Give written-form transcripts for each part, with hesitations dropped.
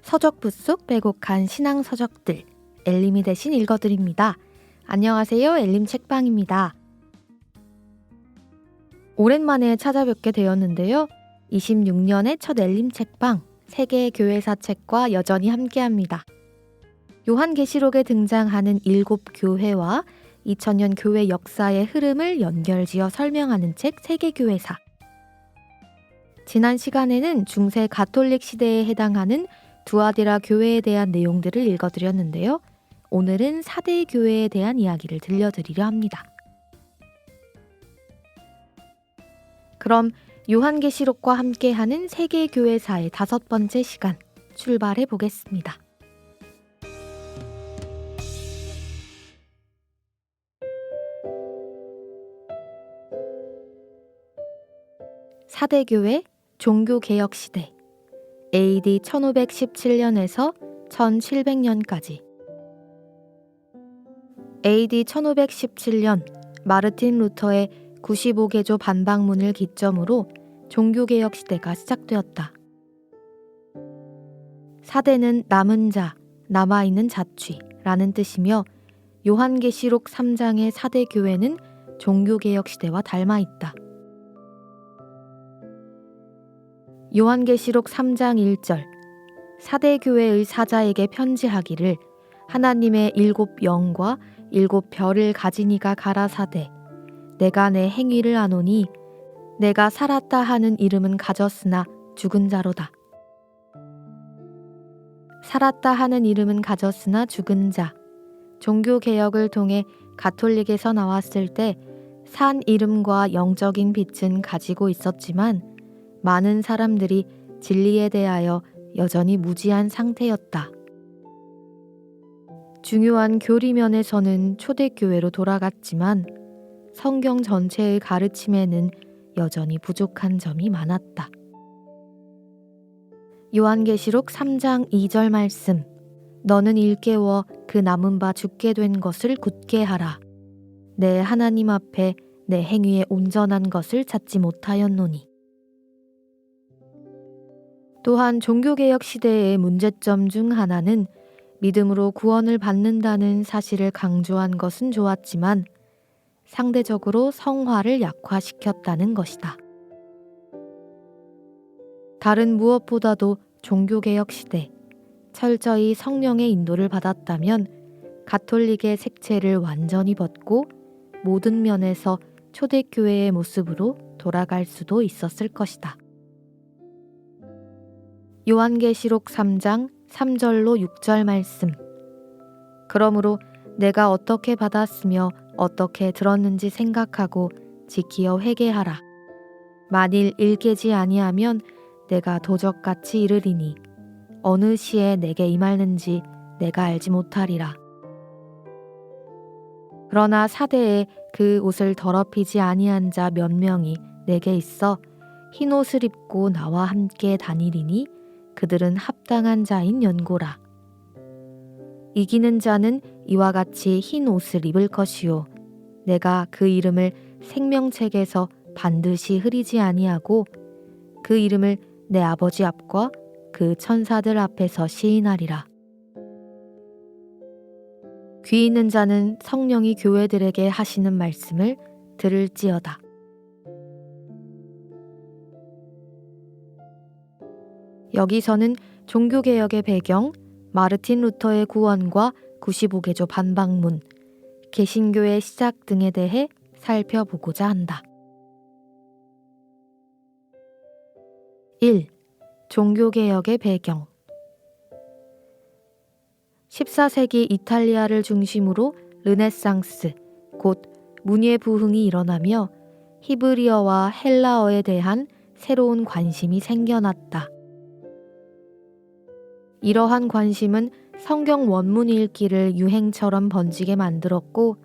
서적부 속 빼곡한 신앙 서적들, 엘림이 대신 읽어드립니다. 안녕하세요, 엘림 책방입니다. 오랜만에 찾아뵙게 되었는데요. 26년의 첫 엘림 책방, 세계 교회사 책과 여전히 함께합니다. 요한계시록에 등장하는 7교회와 2000년 교회 역사의 흐름을 연결지어 설명하는 책 세계교회사. 지난 시간에는 중세 가톨릭 시대에 해당하는 두아디라 교회에 대한 내용들을 읽어드렸는데요. 오늘은 4대 교회에 대한 이야기를 들려드리려 합니다. 그럼 요한계시록과 함께하는 세계교회사의 5번째 시간 출발해 보겠습니다. 사대교회 종교개혁시대 AD 1517년에서 1700년까지 AD 1517년 마르틴 루터의 95개조 반박문을 기점으로 종교개혁 시대가 시작되었다. 사대는 남은 자, 남아있는 자취라는 뜻이며 요한계시록 3장의 사대교회는 종교개혁 시대와 닮아있다. 요한계시록 3장 1절 사대교회의 사자에게 편지하기를 하나님의 7 영과 7 별을 가진 이가 가라사대 내가 내 행위를 아노니 내가 살았다 하는 이름은 가졌으나 죽은 자로다. 살았다 하는 이름은 가졌으나 죽은 자. 종교개혁을 통해 가톨릭에서 나왔을 때 산 이름과 영적인 빛은 가지고 있었지만 많은 사람들이 진리에 대하여 여전히 무지한 상태였다. 중요한 교리면에서는 초대교회로 돌아갔지만 성경 전체의 가르침에는 여전히 부족한 점이 많았다. 요한계시록 3장 2절 말씀 너는 일깨워 그 남은 바 죽게 된 것을 굳게 하라. 내 하나님 앞에 내 행위에 온전한 것을 찾지 못하였노니. 또한 종교개혁 시대의 문제점 중 하나는 믿음으로 구원을 받는다는 사실을 강조한 것은 좋았지만 상대적으로 성화를 약화시켰다는 것이다. 다른 무엇보다도 종교개혁 시대, 철저히 성령의 인도를 받았다면 가톨릭의 색채를 완전히 벗고 모든 면에서 초대교회의 모습으로 돌아갈 수도 있었을 것이다. 요한계시록 3장 3절로 6절 말씀 그러므로 내가 어떻게 받았으며 어떻게 들었는지 생각하고 지키어 회개하라. 만일 일깨지 아니하면 내가 도적같이 이르리니 어느 시에 내게 임하는지 내가 알지 못하리라. 그러나 사대에 그 옷을 더럽히지 아니한 자 몇 명이 내게 있어 흰 옷을 입고 나와 함께 다니리니 그들은 합당한 자인 연고라. 이기는 자는 이와 같이 흰 옷을 입을 것이요 내가 그 이름을 생명책에서 반드시 흐리지 아니하고 그 이름을 내 아버지 앞과 그 천사들 앞에서 시인하리라. 귀 있는 자는 성령이 교회들에게 하시는 말씀을 들을지어다. 여기서는 종교개혁의 배경, 마르틴 루터의 구원과 95개조 반박문, 개신교의 시작 등에 대해 살펴보고자 한다. 1. 종교개혁의 배경 14세기 이탈리아를 중심으로 르네상스, 곧 문예 부흥이 일어나며 히브리어와 헬라어에 대한 새로운 관심이 생겨났다. 이러한 관심은 성경 원문 읽기를 유행처럼 번지게 만들었고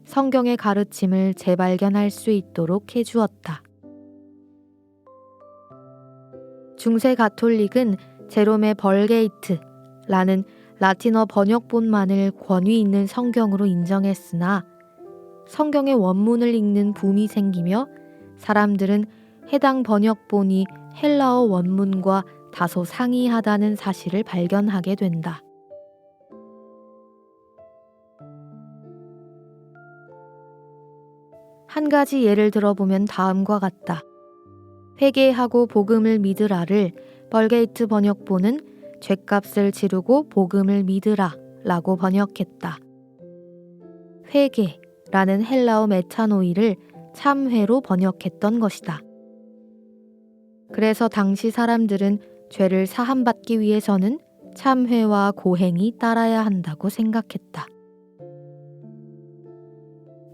성경의 가르침을 재발견할 수 있도록 해주었다. 중세 가톨릭은 제롬의 벌게이트라는 라틴어 번역본만을 권위 있는 성경으로 인정했으나 성경의 원문을 읽는 붐이 생기며 사람들은 해당 번역본이 헬라어 원문과 다소 상이하다는 사실을 발견하게 된다. 한 가지 예를 들어보면 다음과 같다. 회개하고 복음을 믿으라를 벌게이트 번역본은 죗값을 치르고 복음을 믿으라 라고 번역했다. 회개라는 헬라어 메타노이를 참회로 번역했던 것이다. 그래서 당시 사람들은 죄를 사함받기 위해서는 참회와 고행이 따라야 한다고 생각했다.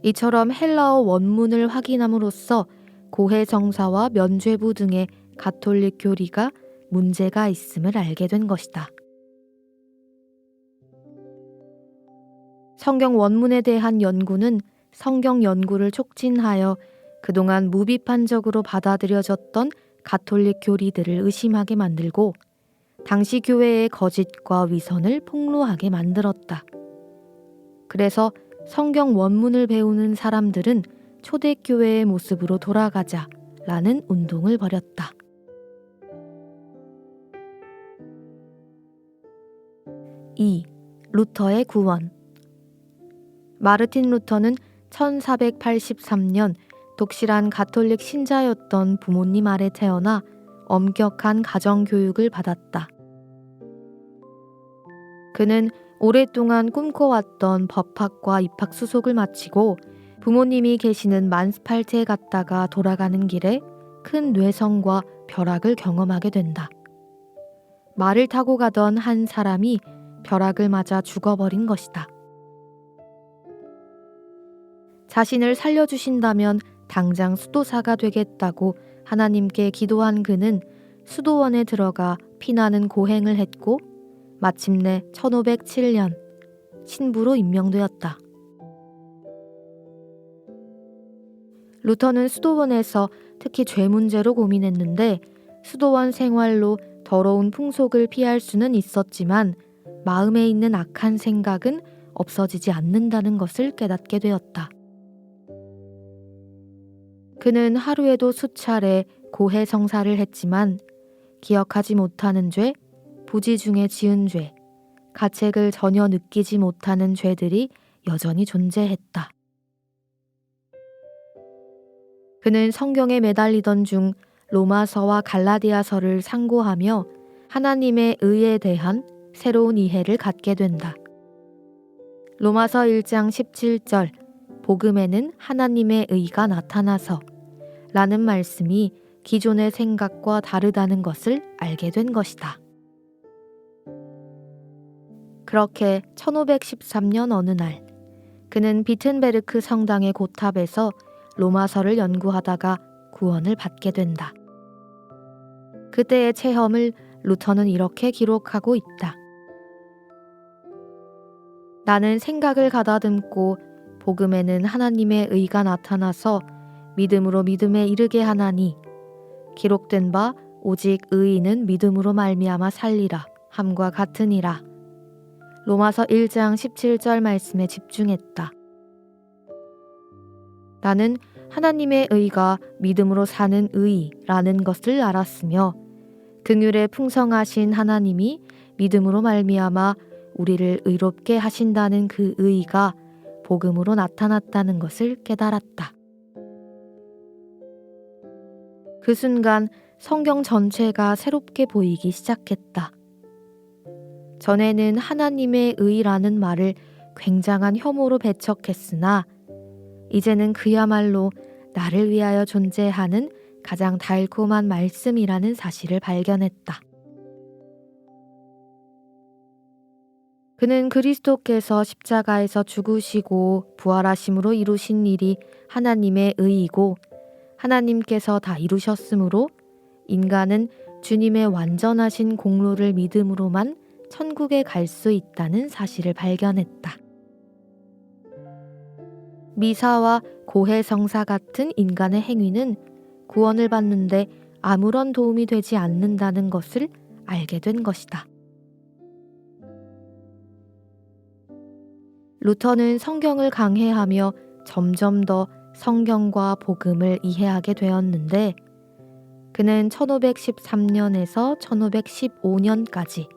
이처럼 헬라어 원문을 확인함으로써 고해성사와 면죄부 등의 가톨릭 교리가 문제가 있음을 알게 된 것이다. 성경 원문에 대한 연구는 성경 연구를 촉진하여 그동안 무비판적으로 받아들여졌던 가톨릭 교리들을 의심하게 만들고 당시 교회의 거짓과 위선을 폭로하게 만들었다. 그래서 성경 원문을 배우는 사람들은 초대교회의 모습으로 돌아가자라는 운동을 벌였다. 2. 루터의 구원. 마르틴 루터는 1483년 독실한 가톨릭 신자였던 부모님 아래 태어나 엄격한 가정교육을 받았다. 그는 오랫동안 꿈꿔왔던 법학과 입학 수속을 마치고 부모님이 계시는 만스팔트에 갔다가 돌아가는 길에 큰 뇌성과 벼락을 경험하게 된다. 말을 타고 가던 한 사람이 벼락을 맞아 죽어버린 것이다. 자신을 살려주신다면 당장 수도사가 되겠다고 하나님께 기도한 그는 수도원에 들어가 피나는 고행을 했고 마침내 1507년 신부로 임명되었다. 루터는 수도원에서 특히 죄 문제로 고민했는데 수도원 생활로 더러운 풍속을 피할 수는 있었지만 마음에 있는 악한 생각은 없어지지 않는다는 것을 깨닫게 되었다. 그는 하루에도 수차례 고해성사를 했지만 기억하지 못하는 죄, 부지 중에 지은 죄, 가책을 전혀 느끼지 못하는 죄들이 여전히 존재했다. 그는 성경에 매달리던 중 로마서와 갈라디아서를 상고하며 하나님의 의에 대한 새로운 이해를 갖게 된다. 로마서 1장 17절 복음에는 하나님의 의가 나타나서 라는 말씀이 기존의 생각과 다르다는 것을 알게 된 것이다. 그렇게 1513년 어느 날 그는 비텐베르크 성당의 고탑에서 로마서를 연구하다가 구원을 받게 된다. 그때의 체험을 루터는 이렇게 기록하고 있다. 나는 생각을 가다듬고 복음에는 하나님의 의가 나타나서 믿음으로 믿음에 이르게 하나니 기록된 바 오직 의인은 믿음으로 말미암아 살리라 함과 같으니라. 로마서 1장 17절 말씀에 집중했다. 나는 하나님의 의가 믿음으로 사는 의라는 것을 알았으며 긍휼에 풍성하신 하나님이 믿음으로 말미암아 우리를 의롭게 하신다는 그 의가 복음으로 나타났다는 것을 깨달았다. 그 순간 성경 전체가 새롭게 보이기 시작했다. 전에는 하나님의 의라는 말을 굉장한 혐오로 배척했으나 이제는 그야말로 나를 위하여 존재하는 가장 달콤한 말씀이라는 사실을 발견했다. 그는 그리스도께서 십자가에서 죽으시고 부활하심으로 이루신 일이 하나님의 의이고 하나님께서 다 이루셨으므로 인간은 주님의 완전하신 공로를 믿음으로만 천국에 갈 수 있다는 사실을 발견했다. 미사와 고해성사 같은 인간의 행위는 구원을 받는데 아무런 도움이 되지 않는다는 것을 알게 된 것이다. 루터는 성경을 강해하며 점점 더 성경과 복음을 이해하게 되었는데 그는 1513년에서 1515년까지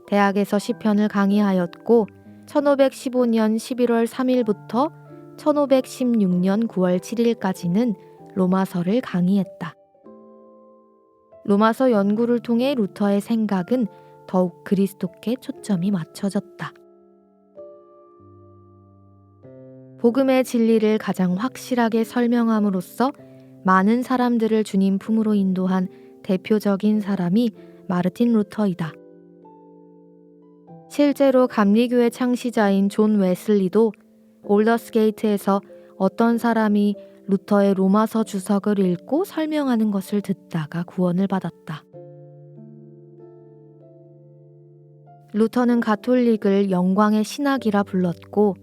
대학에서 시편을 강의하였고 1515년 11월 3일부터 1516년 9월 7일까지는 로마서를 강의했다. 로마서 연구를 통해 루터의 생각은 더욱 그리스도께 초점이 맞춰졌다. 복음의 진리를 가장 확실하게 설명함으로써 많은 사람들을 주님 품으로 인도한 대표적인 사람이 마르틴 루터이다. 실제로 감리교의 창시자인 존 웨슬리도 올더스게이트에서 어떤 사람이 루터의 로마서 주석을 읽고 설명하는 것을 듣다가 구원을 받았다. 루터는 가톨릭을 영광의 신학이라 불렀고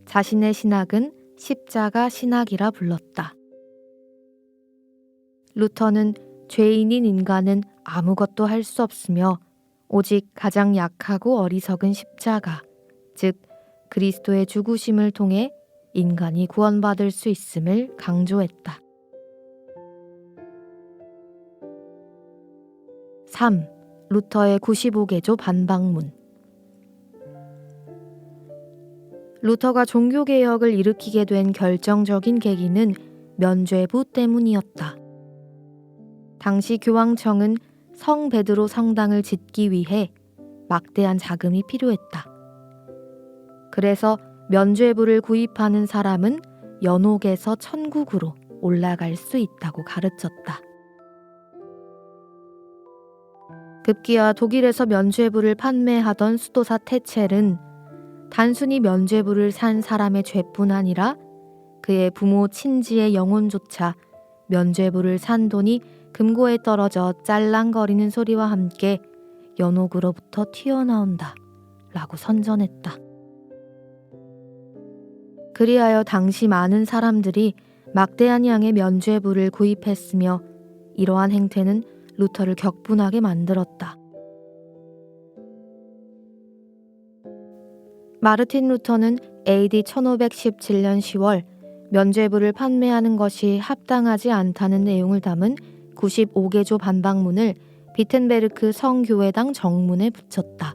자신의 신학은 십자가 신학이라 불렀다. 루터는 죄인인 인간은 아무것도 할 수 없으며 오직 가장 약하고 어리석은 십자가, 즉 그리스도의 죽으심을 통해 인간이 구원받을 수 있음을 강조했다. 3. 루터의 95개조 반박문. 루터가 종교개혁을 일으키게 된 결정적인 계기는 면죄부 때문이었다. 당시 교황청은 성 베드로 성당을 짓기 위해 막대한 자금이 필요했다. 그래서 면죄부를 구입하는 사람은 연옥에서 천국으로 올라갈 수 있다고 가르쳤다. 급기야 독일에서 면죄부를 판매하던 수도사 테첼은 단순히 면죄부를 산 사람의 죄뿐 아니라 그의 부모 친지의 영혼조차 면죄부를 산 돈이 금고에 떨어져 짤랑거리는 소리와 함께 연옥으로부터 튀어나온다 라고 선전했다. 그리하여 당시 많은 사람들이 막대한 양의 면죄부를 구입했으며 이러한 행태는 루터를 격분하게 만들었다. 마르틴 루터는 AD 1517년 10월 면죄부를 판매하는 것이 합당하지 않다는 내용을 담은 95개조 반박문을 비텐베르크 성교회당 정문에 붙였다.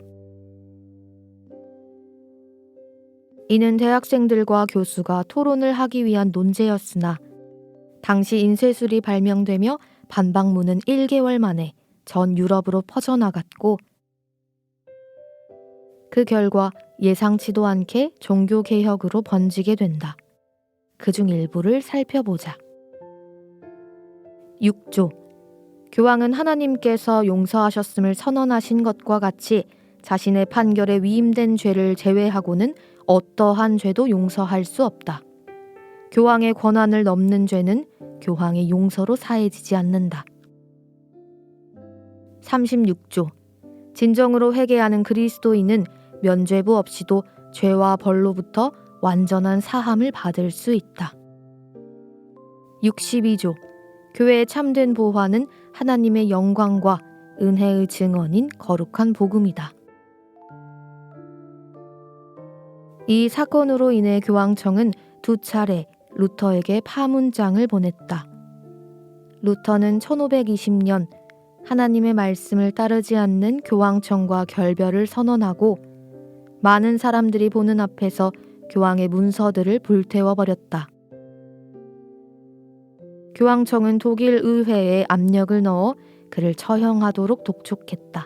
이는 대학생들과 교수가 토론을 하기 위한 논제였으나 당시 인쇄술이 발명되며 반박문은 1개월 만에 전 유럽으로 퍼져나갔고 그 결과 예상치도 않게 종교개혁으로 번지게 된다. 그중 일부를 살펴보자. 6조. 교황은 하나님께서 용서하셨음을 선언하신 것과 같이 자신의 판결에 위임된 죄를 제외하고는 어떠한 죄도 용서할 수 없다. 교황의 권한을 넘는 죄는 교황의 용서로 사해지지 않는다. 36조. 진정으로 회개하는 그리스도인은 면죄부 없이도 죄와 벌로부터 완전한 사함을 받을 수 있다. 62조. 교회의 참된 보화는 하나님의 영광과 은혜의 증언인 거룩한 복음이다. 이 사건으로 인해 교황청은 2차례 루터에게 파문장을 보냈다. 루터는 1520년 하나님의 말씀을 따르지 않는 교황청과 결별을 선언하고 많은 사람들이 보는 앞에서 교황의 문서들을 불태워버렸다. 교황청은 독일 의회에 압력을 넣어 그를 처형하도록 독촉했다.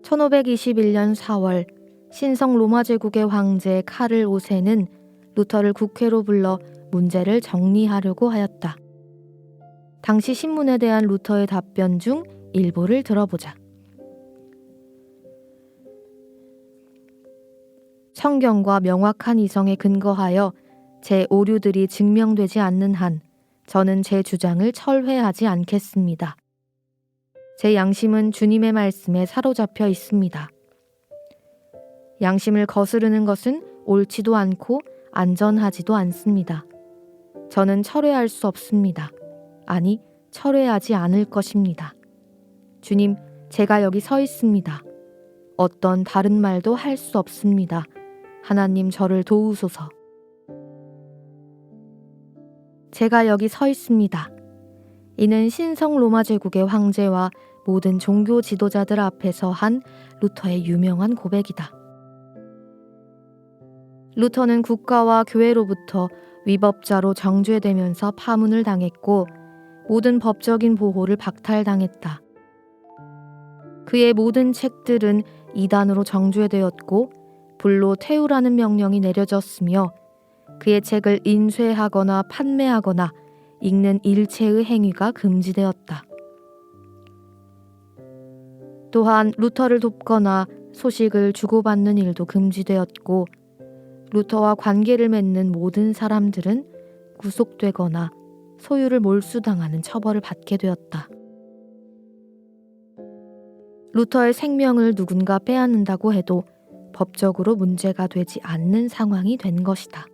1521년 4월 신성 로마 제국의 황제 카를 5세는 루터를 국회로 불러 문제를 정리하려고 하였다. 당시 신문에 대한 루터의 답변 중 일부를 들어보자. 성경과 명확한 이성에 근거하여 제 오류들이 증명되지 않는 한 저는 제 주장을 철회하지 않겠습니다. 제 양심은 주님의 말씀에 사로잡혀 있습니다. 양심을 거스르는 것은 옳지도 않고 안전하지도 않습니다. 저는 철회할 수 없습니다. 아니, 철회하지 않을 것입니다. 주님, 제가 여기 서 있습니다. 어떤 다른 말도 할 수 없습니다. 하나님 저를 도우소서. 제가 여기 서 있습니다. 이는 신성 로마 제국의 황제와 모든 종교 지도자들 앞에서 한 루터의 유명한 고백이다. 루터는 국가와 교회로부터 위법자로 정죄되면서 파문을 당했고 모든 법적인 보호를 박탈당했다. 그의 모든 책들은 이단으로 정죄되었고 불로 태우라는 명령이 내려졌으며 그의 책을 인쇄하거나 판매하거나 읽는 일체의 행위가 금지되었다. 또한 루터를 돕거나 소식을 주고받는 일도 금지되었고 루터와 관계를 맺는 모든 사람들은 구속되거나 소유를 몰수당하는 처벌을 받게 되었다. 루터의 생명을 누군가 빼앗는다고 해도 법적으로 문제가 되지 않는 상황이 된 것이다.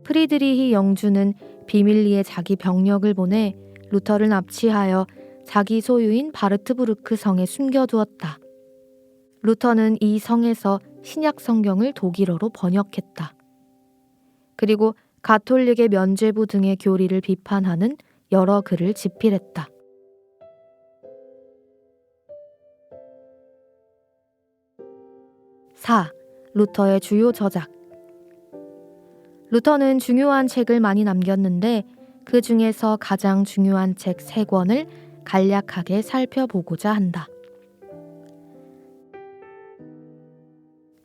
프리드리히 영주는 비밀리에 자기 병력을 보내 루터를 납치하여 자기 소유인 바르트부르크 성에 숨겨두었다. 루터는 이 성에서 신약 성경을 독일어로 번역했다. 그리고 가톨릭의 면죄부 등의 교리를 비판하는 여러 글을 집필했다. 4. 루터의 주요 저작. 루터는 중요한 책을 많이 남겼는데 그 중에서 가장 중요한 책 3권을 간략하게 살펴보고자 한다.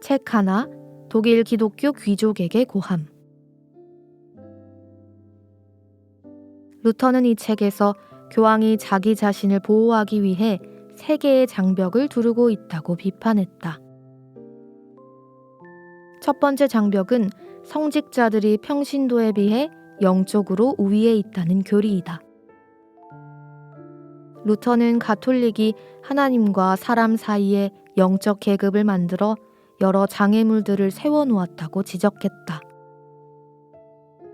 책 하나, 독일 기독교 귀족에게 고함. 루터는 이 책에서 교황이 자기 자신을 보호하기 위해 3개의 장벽을 두르고 있다고 비판했다. 첫 번째 장벽은 성직자들이 평신도에 비해 영적으로 우위에 있다는 교리이다. 루터는 가톨릭이 하나님과 사람 사이에 영적 계급을 만들어 여러 장애물들을 세워놓았다고 지적했다.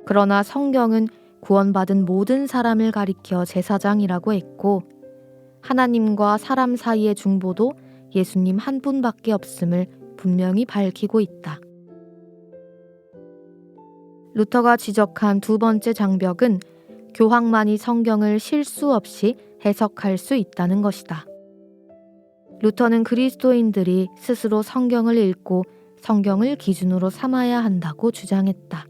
그러나 성경은 구원받은 모든 사람을 가리켜 제사장이라고 했고 하나님과 사람 사이의 중보도 예수님 한 분밖에 없음을 분명히 밝히고 있다. 루터가 지적한 두 번째 장벽은 교황만이 성경을 실수 없이 해석할 수 있다는 것이다. 루터는 그리스도인들이 스스로 성경을 읽고 성경을 기준으로 삼아야 한다고 주장했다.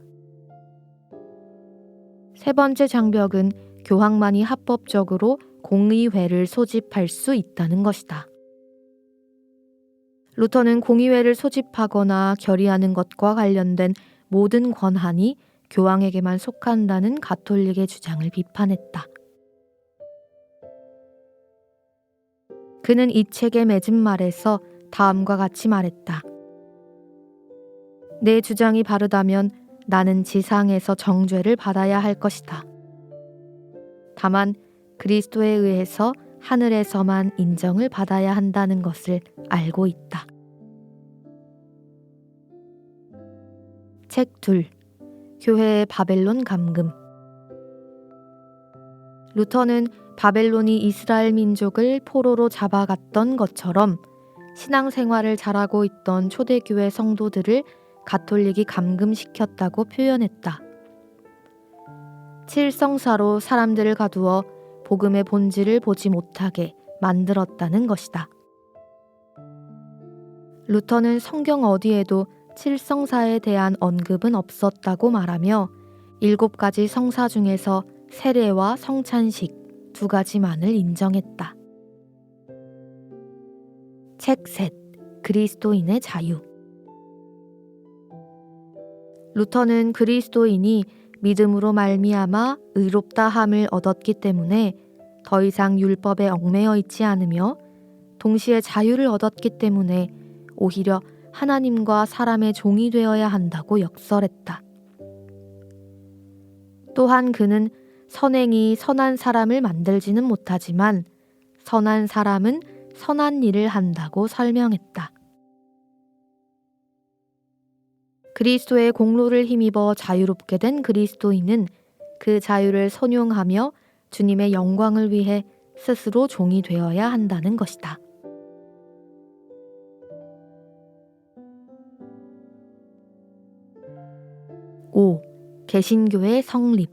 세 번째 장벽은 교황만이 합법적으로 공의회를 소집할 수 있다는 것이다. 루터는 공의회를 소집하거나 결의하는 것과 관련된 모든 권한이 교황에게만 속한다는 가톨릭의 주장을 비판했다. 그는 이 책의 맺은 말에서 다음과 같이 말했다. 내 주장이 바르다면 나는 지상에서 정죄를 받아야 할 것이다. 다만 그리스도에 의해서 하늘에서만 인정을 받아야 한다는 것을 알고 있다. 책 2. 교회의 바벨론 감금. 루터는 바벨론이 이스라엘 민족을 포로로 잡아갔던 것처럼 신앙생활을 잘하고 있던 초대교회 성도들을 가톨릭이 감금시켰다고 표현했다. 칠성사로 사람들을 가두어 복음의 본질을 보지 못하게 만들었다는 것이다. 루터는 성경 어디에도 칠성사에 대한 언급은 없었다고 말하며 7가지 성사 중에서 세례와 성찬식 2가지만을 인정했다. 책 셋. 그리스도인의 자유. 루터는 그리스도인이 믿음으로 말미암아 의롭다함을 얻었기 때문에 더 이상 율법에 얽매여 있지 않으며 동시에 자유를 얻었기 때문에 오히려 하나님과 사람의 종이 되어야 한다고 역설했다. 또한 그는 선행이 선한 사람을 만들지는 못하지만 선한 사람은 선한 일을 한다고 설명했다. 그리스도의 공로를 힘입어 자유롭게 된 그리스도인은 그 자유를 선용하며 주님의 영광을 위해 스스로 종이 되어야 한다는 것이다. 5. 개신교의 성립.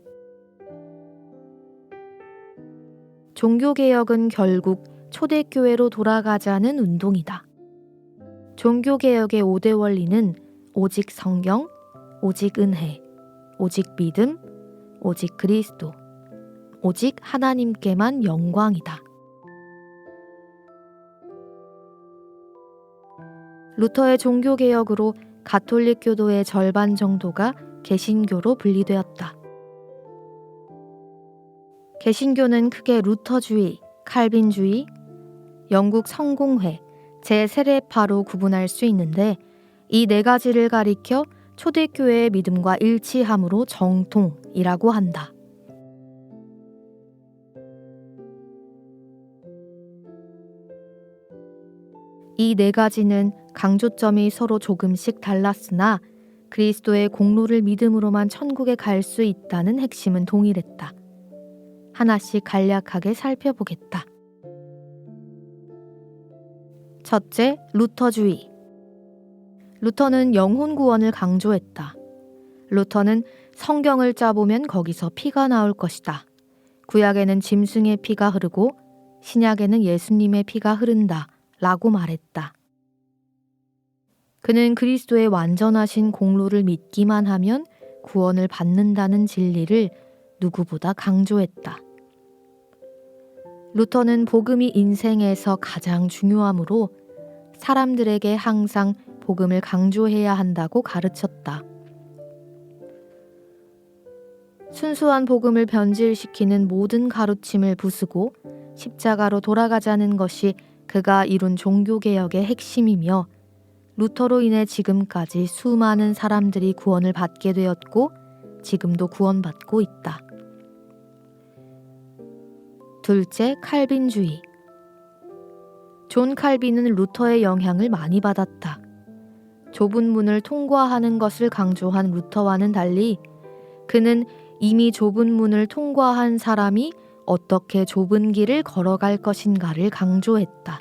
종교개혁은 결국 초대교회로 돌아가자는 운동이다. 종교개혁의 5대 원리는 오직 성경, 오직 은혜, 오직 믿음, 오직 그리스도, 오직 하나님께만 영광이다. 루터의 종교개혁으로 가톨릭 교도의 절반 정도가 개신교로 분리되었다. 개신교는 크게 루터주의, 칼빈주의, 영국 성공회, 제세례파로 구분할 수 있는데 이 네 가지를 가리켜 초대교회의 믿음과 일치함으로 정통이라고 한다. 이 네 가지는 강조점이 서로 조금씩 달랐으나 그리스도의 공로를 믿음으로만 천국에 갈 수 있다는 핵심은 동일했다. 하나씩 간략하게 살펴보겠다. 첫째, 루터주의. 루터는 영혼 구원을 강조했다. 루터는 성경을 짜보면 거기서 피가 나올 것이다. 구약에는 짐승의 피가 흐르고 신약에는 예수님의 피가 흐른다 라고 말했다. 그는 그리스도의 완전하신 공로를 믿기만 하면 구원을 받는다는 진리를 누구보다 강조했다. 루터는 복음이 인생에서 가장 중요하므로 사람들에게 항상 복음을 강조해야 한다고 가르쳤다. 순수한 복음을 변질시키는 모든 가르침을 부수고 십자가로 돌아가자는 것이 그가 이룬 종교개혁의 핵심이며 루터로 인해 지금까지 수많은 사람들이 구원을 받게 되었고 지금도 구원받고 있다. 둘째, 칼빈주의. 존 칼빈은 루터의 영향을 많이 받았다. 좁은 문을 통과하는 것을 강조한 루터와는 달리 그는 이미 좁은 문을 통과한 사람이 어떻게 좁은 길을 걸어갈 것인가를 강조했다.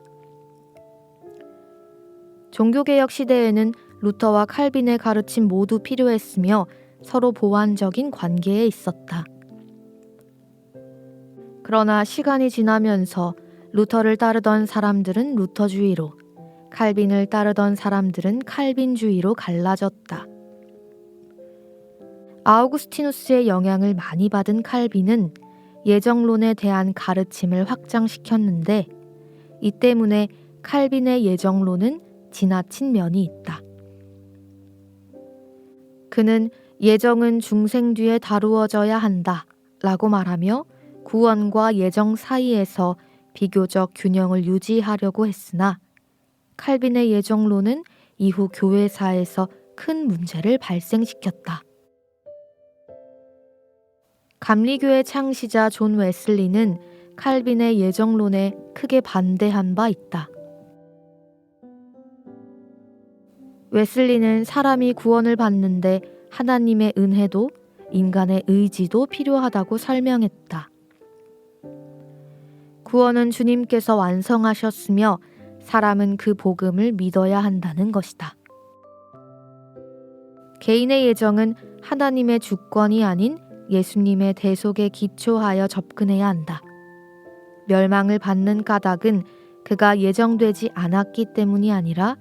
종교개혁 시대에는 루터와 칼빈의 가르침 모두 필요했으며 서로 보완적인 관계에 있었다. 그러나 시간이 지나면서 루터를 따르던 사람들은 루터주의로, 칼빈을 따르던 사람들은 칼빈주의로 갈라졌다. 아우구스티누스의 영향을 많이 받은 칼빈은 예정론에 대한 가르침을 확장시켰는데 이 때문에 칼빈의 예정론은 지나친 면이 있다. 그는 예정은 중생 뒤에 다루어져야 한다 라고 말하며 구원과 예정 사이에서 비교적 균형을 유지하려고 했으나 칼빈의 예정론은 이후 교회사에서 큰 문제를 발생시켰다. 감리교의 창시자 존 웨슬리는 칼빈의 예정론에 크게 반대한 바 있다. 웨슬리는 사람이 구원을 받는데 하나님의 은혜도 인간의 의지도 필요하다고 설명했다. 구원은 주님께서 완성하셨으며 사람은 그 복음을 믿어야 한다는 것이다. 개인의 예정은 하나님의 주권이 아닌 예수님의 대속에 기초하여 접근해야 한다. 멸망을 받는 까닭은 그가 예정되지 않았기 때문이 아니라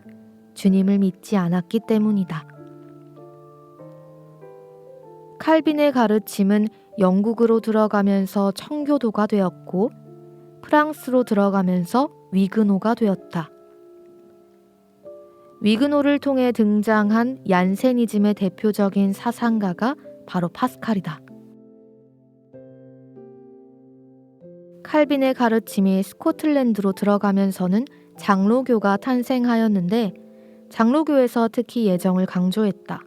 주님을 믿지 않았기 때문이다. 칼빈의 가르침은 영국으로 들어가면서 청교도가 되었고 프랑스로 들어가면서 위그노가 되었다. 위그노를 통해 등장한 얀세니즘의 대표적인 사상가가 바로 파스칼이다. 칼빈의 가르침이 스코틀랜드로 들어가면서는 장로교가 탄생하였는데 장로교에서 특히 예정을 강조했다.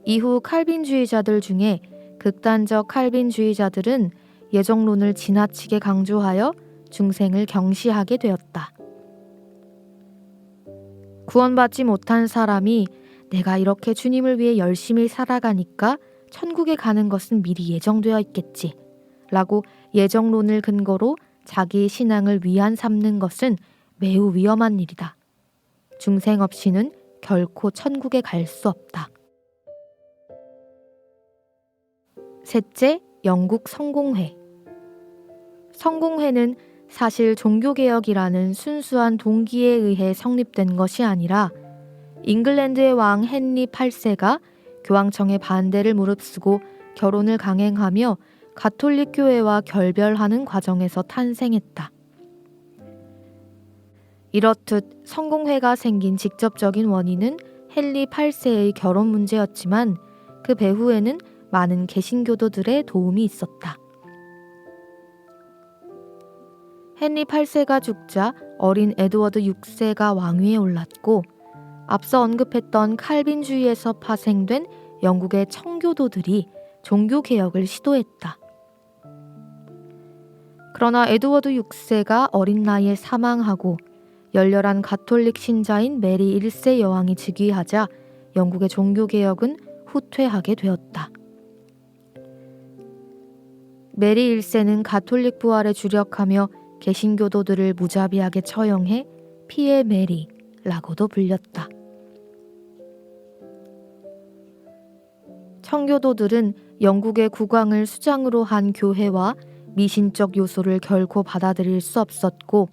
이후 칼빈주의자들 중에 극단적 칼빈주의자들은 예정론을 지나치게 강조하여 중생을 경시하게 되었다. 구원받지 못한 사람이 내가 이렇게 주님을 위해 열심히 살아가니까 천국에 가는 것은 미리 예정되어 있겠지 라고 예정론을 근거로 자기 신앙을 위안 삼는 것은 매우 위험한 일이다. 중생 없이는 결코 천국에 갈 수 없다. 셋째, 영국 성공회. 성공회는 사실 종교개혁이라는 순수한 동기에 의해 성립된 것이 아니라 잉글랜드의 왕 헨리 8세가 교황청의 반대를 무릅쓰고 결혼을 강행하며 가톨릭 교회와 결별하는 과정에서 탄생했다. 이렇듯 성공회가 생긴 직접적인 원인은 헨리 8세의 결혼 문제였지만 그 배후에는 많은 개신교도들의 도움이 있었다. 헨리 8세가 죽자 어린 에드워드 6세가 왕위에 올랐고 앞서 언급했던 칼빈주의에서 파생된 영국의 청교도들이 종교개혁을 시도했다. 그러나 에드워드 6세가 어린 나이에 사망하고 열렬한 가톨릭 신자인 메리 1세 여왕이 즉위하자 영국의 종교개혁은 후퇴하게 되었다. 메리 1세는 가톨릭 부활에 주력하며 개신교도들을 무자비하게 처형해 피해 메리라고도 불렸다. 청교도들은 영국의 국왕을 수장으로 한 교회와 미신적 요소를 결코 받아들일 수 없었고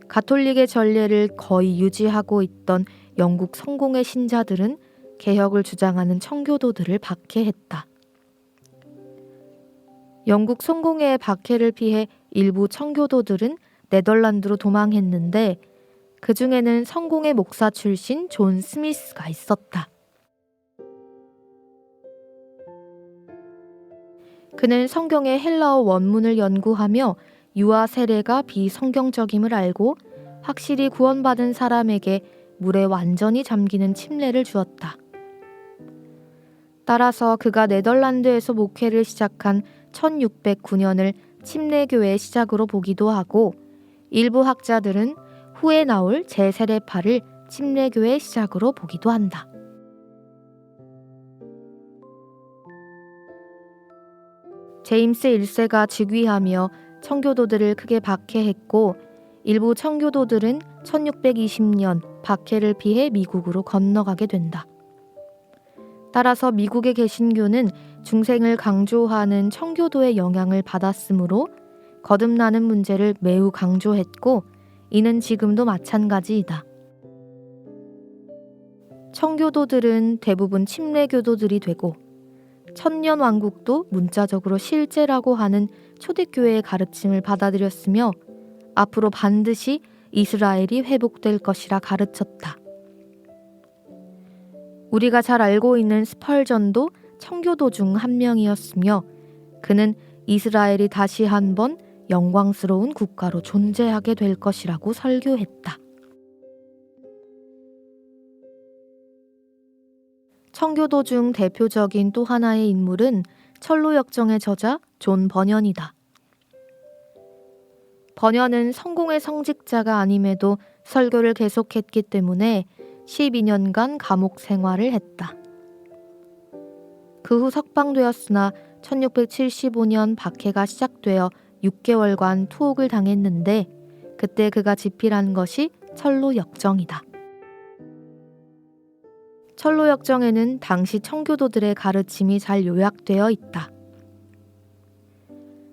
가톨릭의 전례를 거의 유지하고 있던 영국 성공회 신자들은 개혁을 주장하는 청교도들을 박해했다. 영국 성공회의 박해를 피해 일부 청교도들은 네덜란드로 도망했는데 그 중에는 성공회 목사 출신 존 스미스가 있었다. 그는 성경의 헬라어 원문을 연구하며 유아 세례가 비성경적임을 알고 확실히 구원받은 사람에게 물에 완전히 잠기는 침례를 주었다. 따라서 그가 네덜란드에서 목회를 시작한 1609년을 침례교회의 시작으로 보기도 하고 일부 학자들은 후에 나올 제세례파를 침례교회의 시작으로 보기도 한다. 제임스 1세가 즉위하며 청교도들을 크게 박해했고 일부 청교도들은 1620년 박해를 피해 미국으로 건너가게 된다. 따라서 미국의 개신교는 중생을 강조하는 청교도의 영향을 받았으므로 거듭나는 문제를 매우 강조했고 이는 지금도 마찬가지이다. 청교도들은 대부분 침례교도들이 되고 천년왕국도 문자적으로 실제라고 하는 초대교회의 가르침을 받아들였으며 앞으로 반드시 이스라엘이 회복될 것이라 가르쳤다. 우리가 잘 알고 있는 스펄전도 청교도 중 한 명이었으며 그는 이스라엘이 다시 한번 영광스러운 국가로 존재하게 될 것이라고 설교했다. 청교도 중 대표적인 또 하나의 인물은 철로역정의 저자 존 버년이다. 버년은 성공의 성직자가 아님에도 설교를 계속했기 때문에 12년간 감옥 생활을 했다. 그 후 석방되었으나 1675년 박해가 시작되어 6개월간 투옥을 당했는데 그때 그가 집필한 것이 철로역정이다. 철로역정에는 당시 청교도들의 가르침이 잘 요약되어 있다.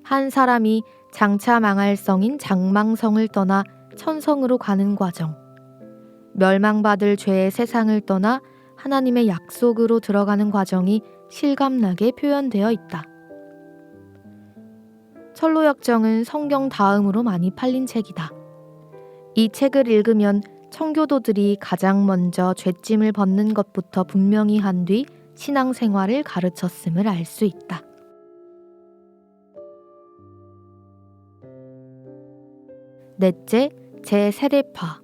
한 사람이 장차 망할 성인 장망성을 떠나 천성으로 가는 과정, 멸망받을 죄의 세상을 떠나 하나님의 약속으로 들어가는 과정이 실감나게 표현되어 있다. 철로역정은 성경 다음으로 많이 팔린 책이다. 이 책을 읽으면 청교도들이 가장 먼저 죄짐을 벗는 것부터 분명히 한 뒤 신앙생활을 가르쳤음을 알 수 있다. 넷째, 제세례파.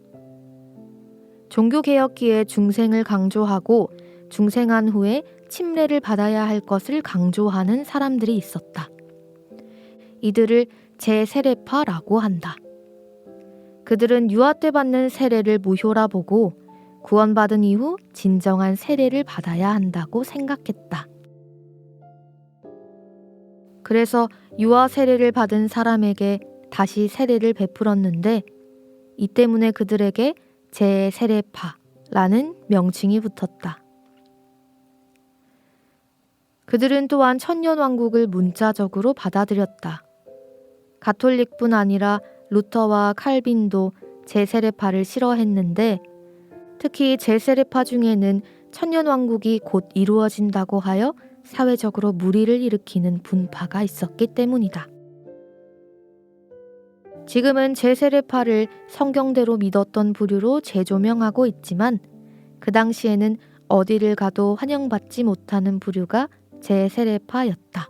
종교개혁기에 중생을 강조하고 중생한 후에 침례를 받아야 할 것을 강조하는 사람들이 있었다. 이들을 제세례파라고 한다. 그들은 유아 때 받는 세례를 무효라 보고 구원받은 이후 진정한 세례를 받아야 한다고 생각했다. 그래서 유아 세례를 받은 사람에게 다시 세례를 베풀었는데 이 때문에 그들에게 제세례파라는 명칭이 붙었다. 그들은 또한 천년왕국을 문자적으로 받아들였다. 가톨릭뿐 아니라 루터와 칼빈도 제세례파를 싫어했는데 특히 제세례파 중에는 천년왕국이 곧 이루어진다고 하여 사회적으로 무리를 일으키는 분파가 있었기 때문이다. 지금은 제세례파를 성경대로 믿었던 부류로 재조명하고 있지만 그 당시에는 어디를 가도 환영받지 못하는 부류가 제세례파였다.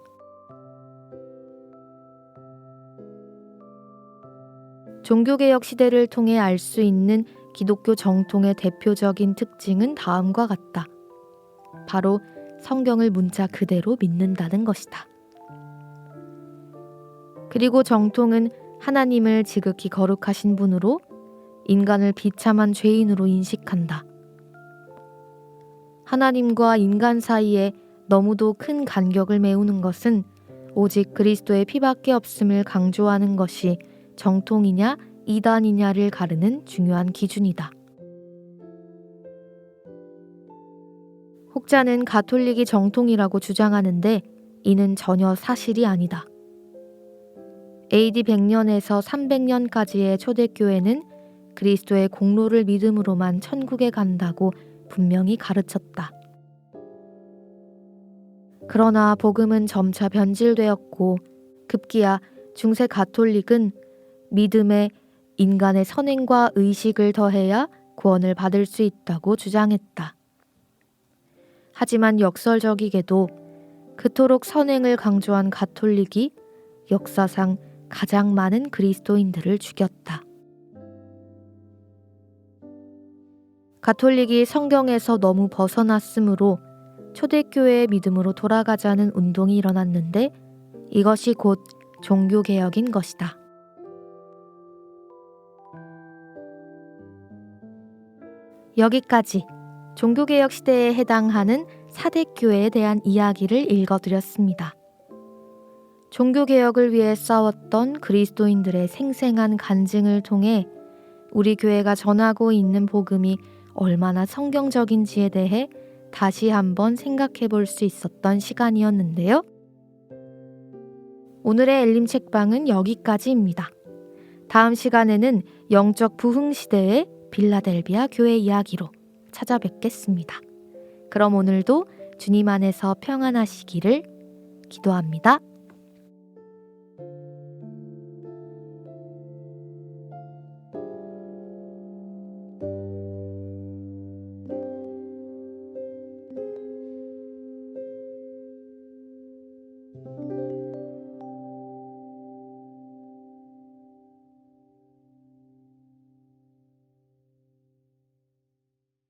종교개혁 시대를 통해 알 수 있는 기독교 정통의 대표적인 특징은 다음과 같다. 바로 성경을 문자 그대로 믿는다는 것이다. 그리고 정통은 하나님을 지극히 거룩하신 분으로 인간을 비참한 죄인으로 인식한다. 하나님과 인간 사이에 너무도 큰 간격을 메우는 것은 오직 그리스도의 피밖에 없음을 강조하는 것이 정통이냐 이단이냐를 가르는 중요한 기준이다. 혹자는 가톨릭이 정통이라고 주장하는데 이는 전혀 사실이 아니다. AD 100년에서 300년까지의 초대교회는 그리스도의 공로를 믿음으로만 천국에 간다고 분명히 가르쳤다. 그러나 복음은 점차 변질되었고 급기야 중세 가톨릭은 믿음에 인간의 선행과 의식을 더해야 구원을 받을 수 있다고 주장했다. 하지만 역설적이게도 그토록 선행을 강조한 가톨릭이 역사상 가장 많은 그리스도인들을 죽였다. 가톨릭이 성경에서 너무 벗어났으므로 초대교회의 믿음으로 돌아가자는 운동이 일어났는데 이것이 곧 종교개혁인 것이다. 여기까지 종교개혁 시대에 해당하는 사대교회에 대한 이야기를 읽어드렸습니다. 종교개혁을 위해 싸웠던 그리스도인들의 생생한 간증을 통해 우리 교회가 전하고 있는 복음이 얼마나 성경적인지에 대해 다시 한번 생각해 볼 수 있었던 시간이었는데요. 오늘의 엘림 책방은 여기까지입니다. 다음 시간에는 영적 부흥 시대의 빌라델비아 교회 이야기로 찾아뵙겠습니다. 그럼 오늘도 주님 안에서 평안하시기를 기도합니다.